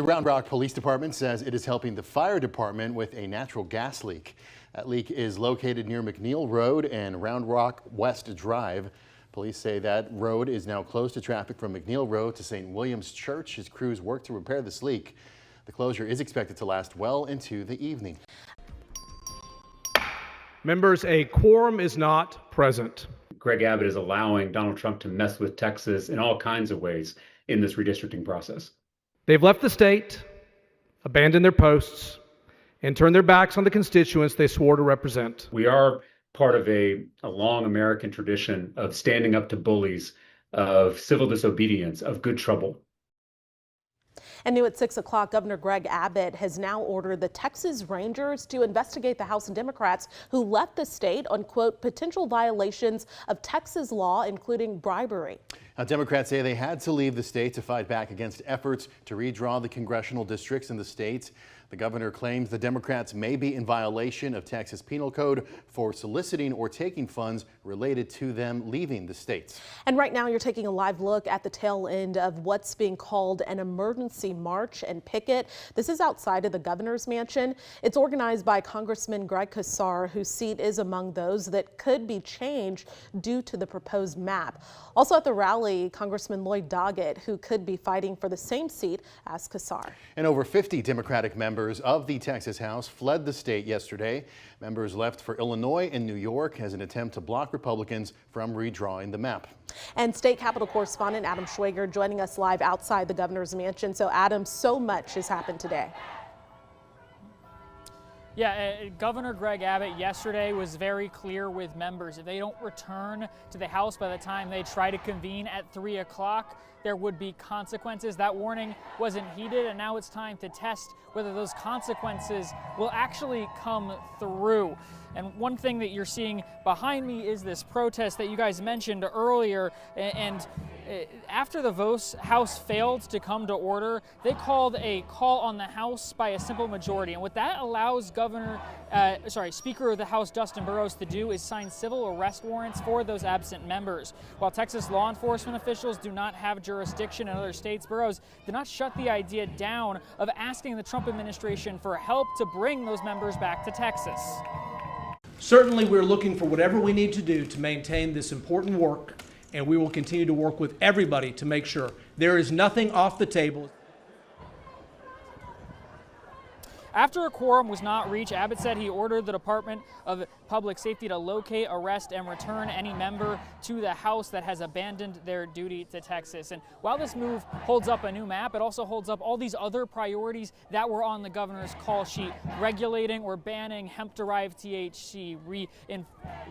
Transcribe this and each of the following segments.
The Round Rock Police Department says it is helping the fire department with a natural gas leak. That leak is located near McNeil Road and Round Rock West Drive. Police say that road is now closed to traffic from McNeil Road to St. William's Church as crews work to repair this leak. The closure is expected to last well into the evening. Members, a quorum is not present. Greg Abbott is allowing Donald Trump to mess with Texas in all kinds of ways in this redistricting process. They've left the state, abandoned their posts, and turned their backs on the constituents they swore to represent. We are part of a long American tradition of standing up to bullies, of civil disobedience, of good trouble. And new at 6 o'clock, Governor Greg Abbott has now ordered the Texas Rangers to investigate the House Democrats who left the state on, quote, potential violations of Texas law, including bribery. Now, Democrats say they had to leave the state to fight back against efforts to redraw the congressional districts in the state. The governor claims the Democrats may be in violation of Texas Penal Code for soliciting or taking funds related to them leaving the state. And right now you're taking a live look at the tail end of what's being called an emergency march and picket. This is outside of the governor's mansion. It's organized by Congressman Greg Casar, whose seat is among those that could be changed due to the proposed map. Also at the rally, Congressman Lloyd Doggett, who could be fighting for the same seat as Casar. And over 50 Democratic members of the Texas House fled the state yesterday. Members left for Illinois and New York as an attempt to block Republicans from redrawing the map. And state capitol correspondent Adam Schwager joining us live outside the governor's mansion. So Adam, so much has happened today. Yeah, Governor Greg Abbott yesterday was very clear with members. If they don't return to the House by the time they try to convene at 3 o'clock, there would be consequences. That warning wasn't heeded, and now it's time to test whether those consequences will actually come through. And one thing that you're seeing behind me is this protest that you guys mentioned earlier. And after the House failed to come to order, they called a call on the House by a simple majority. And what that allows Speaker of the House Dustin Burrows to do is sign civil arrest warrants for those absent members. While Texas law enforcement officials do not have jurisdiction in other states, Burrows did not shut the idea down of asking the Trump administration for help to bring those members back to Texas. Certainly, we're looking for whatever we need to do to maintain this important work, and we will continue to work with everybody to make sure there is nothing off the table. After a quorum was not reached, Abbott said he ordered the Department of Public Safety to locate, arrest, and return any member to the House that has abandoned their duty to Texas. And while this move holds up a new map, it also holds up all these other priorities that were on the governor's call sheet: regulating or banning hemp-derived THC,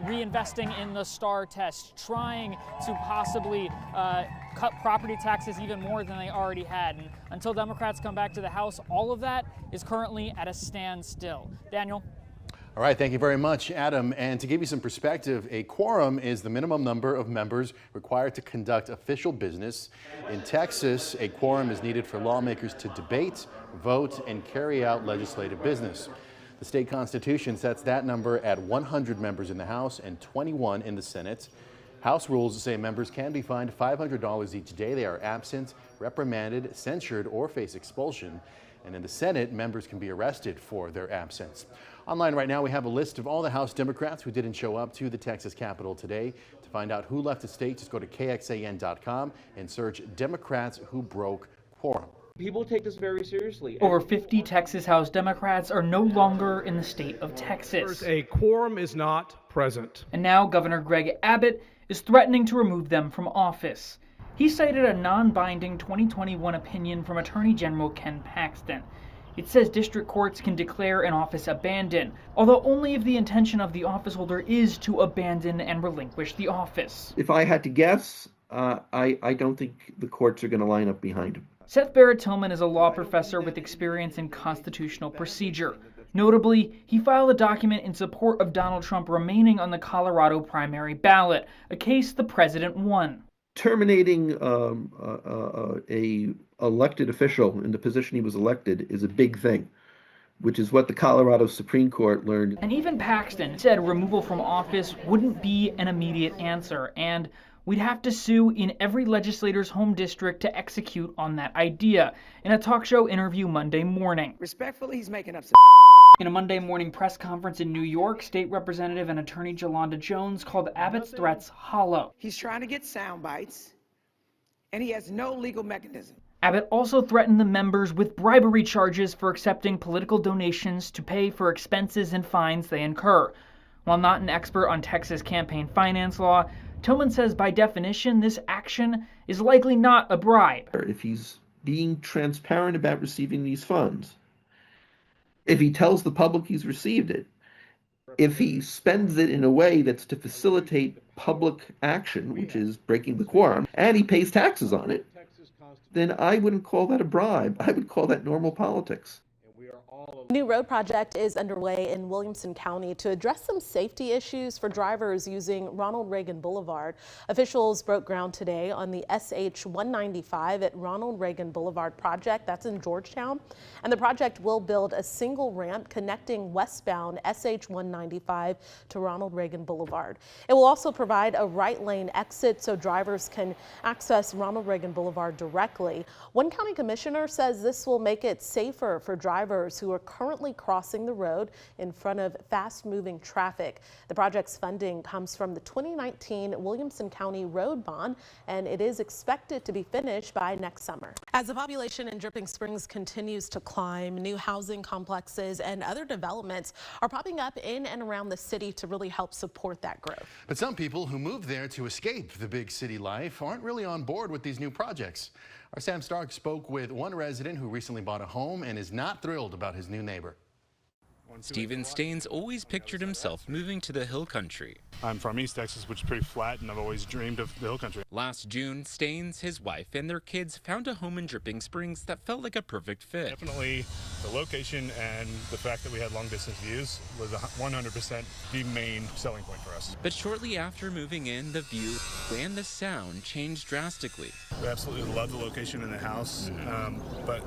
reinvesting in the STAR test, trying to possibly cut property taxes even more than they already had. And until Democrats come back to the House, all of that is currently at a standstill. Daniel. All right, thank you very much, Adam. And to give you some perspective, a quorum is the minimum number of members required to conduct official business. In Texas, a quorum is needed for lawmakers to debate, vote, and carry out legislative business. The state constitution sets that number at 100 members in the House and 21 in the Senate. House rules say members can be fined $500 each day they are absent, reprimanded, censured, or face expulsion. And in the Senate, members can be arrested for their absence. Online right now, we have a list of all the House Democrats who didn't show up to the Texas Capitol today. To find out who left the state, just go to KXAN.com and search Democrats who broke quorum. People take this very seriously. Over 50 Texas House Democrats are no longer in the state of Texas. A quorum is not present. And now Governor Greg Abbott is threatening to remove them from office. He cited a non-binding 2021 opinion from Attorney General Ken Paxton. It says district courts can declare an office abandoned, although only if the intention of the officeholder is to abandon and relinquish the office. If I had to guess, I don't think the courts are going to line up behind him. Seth Barrett-Tillman is a law professor with experience in constitutional procedure. Notably, he filed a document in support of Donald Trump remaining on the Colorado primary ballot, a case the president won. Terminating a elected official in the position he was elected is a big thing, which is what the Colorado Supreme Court learned. And even Paxton said removal from office wouldn't be an immediate answer, and We'd have to sue in every legislator's home district to execute on that idea, in a talk show interview Monday morning. Respectfully, he's making up some. In a Monday morning press conference in New York, State Representative and Attorney Jolanda Jones called Abbott's threats hollow. He's trying to get sound bites, and he has no legal mechanism. Abbott also threatened the members with bribery charges for accepting political donations to pay for expenses and fines they incur. While not an expert on Texas campaign finance law, Tillman says by definition, this action is likely not a bribe. If he's being transparent about receiving these funds, if he tells the public he's received it, if he spends it in a way that's to facilitate public action, which is breaking the quorum, and he pays taxes on it, then I wouldn't call that a bribe. I would call that normal politics. A new road project is underway in Williamson County to address some safety issues for drivers using Ronald Reagan Boulevard. Officials broke ground today on the SH 195 at Ronald Reagan Boulevard project. That's in Georgetown. And the project will build a single ramp connecting westbound SH 195 to Ronald Reagan Boulevard. It will also provide a right lane exit so drivers can access Ronald Reagan Boulevard directly. One county commissioner says this will make it safer for drivers who are currently crossing the road in front of fast-moving traffic. The project's funding comes from the 2019 Williamson County Road Bond, and it is expected to be finished by next summer. As the population in Dripping Springs continues to climb, new housing complexes and other developments are popping up in and around the city to really help support that growth. But some people who moved there to escape the big city life aren't really on board with these new projects. Our Sam Stark spoke with one resident who recently bought a home and is not thrilled about his new neighbor. Stephen Staines always pictured himself moving to the hill country. I'm from East Texas, which is pretty flat, and I've always dreamed of the hill country. Last June, Staines, his wife, and their kids found a home in Dripping Springs that felt like a perfect fit. Definitely the location and the fact that we had long-distance views was 100% the main selling point for us. But shortly after moving in, the view and the sound changed drastically. We absolutely love the location and the house, but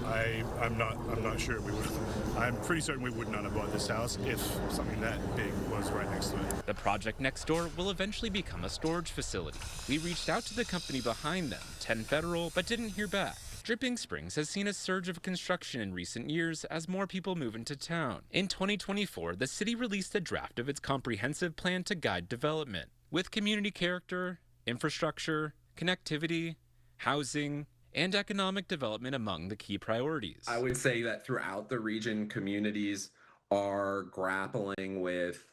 I'm not sure we would. I'm pretty certain we would not have bought this house if something that big was right next to it. The project next door will eventually become a storage facility. We reached out to the company behind them, 10 Federal, but didn't hear back. Dripping Springs has seen a surge of construction in recent years as more people move into town. In 2024, the city released a draft of its comprehensive plan to guide development, with community character, infrastructure, connectivity, housing, and economic development among the key priorities. I would say that throughout the region, communities are grappling with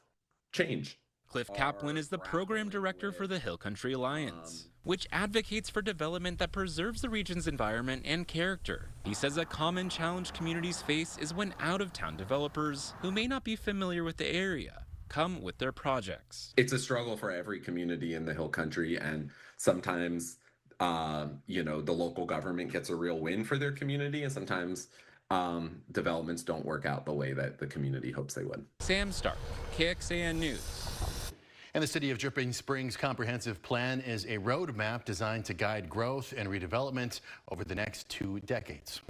change. Cliff Kaplan is the program director for the Hill Country Alliance, which advocates for development that preserves the region's environment and character. He says a common challenge communities face is when out-of-town developers, who may not be familiar with the area, come with their projects. It's a struggle for every community in the Hill Country, and sometimes the local government gets a real win for their community, and sometimes developments don't work out the way that the community hopes they would. Sam Stark, KXAN News. And the City of Dripping Springs Comprehensive Plan is a roadmap designed to guide growth and redevelopment over the next 2 decades.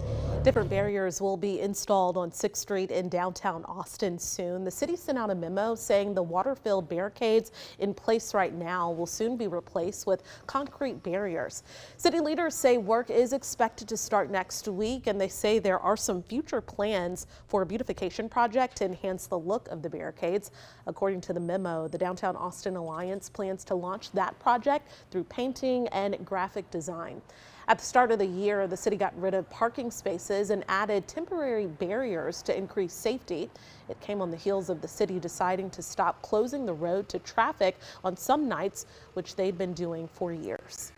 Different barriers will be installed on 6th Street in downtown Austin soon. The city sent out a memo saying the water-filled barricades in place right now will soon be replaced with concrete barriers. City leaders say work is expected to start next week, and they say there are some future plans for a beautification project to enhance the look of the barricades. According to the memo, the Downtown Austin Alliance plans to launch that project through painting and graphic design. At the start of the year, the city got rid of parking spaces and added temporary barriers to increase safety. It came on the heels of the city deciding to stop closing the road to traffic on some nights, which they'd been doing for years.